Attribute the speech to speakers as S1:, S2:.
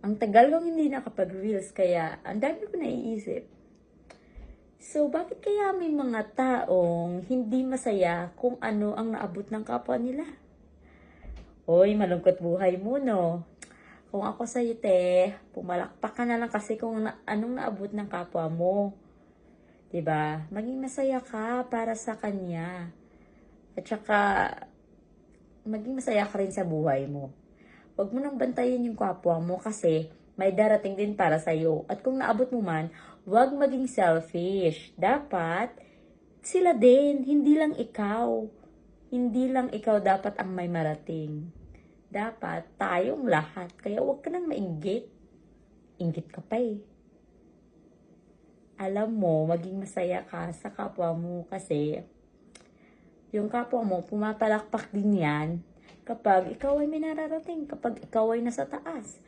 S1: Ang tagal kong hindi nakapag-reels, kaya ang dami ko naiisip. So, bakit kaya may mga taong hindi masaya kung ano ang naabot ng kapwa nila? Hoy, malungkot buhay mo, no? Kung ako sa'yo, te, pumalakpak ka na lang kasi kung anong naabot ng kapwa mo. 'Di ba? Maging masaya ka para sa kanya. At saka, maging masaya ka rin sa buhay mo. Huwag mo nang bantayan yung kapwa mo kasi may darating din para sa'yo. At kung naabot mo man, huwag maging selfish. Dapat, sila din, hindi lang ikaw. Hindi lang ikaw dapat ang may marating. Dapat, tayong lahat. Kaya huwag ka nang mainggit. Inggit ka pa eh. Alam mo, maging masaya ka sa kapwa mo kasi yung kapwa mo, pumapalakpak din yan kapag ikaw ay may nararating, kapag ikaw ay nasa taas.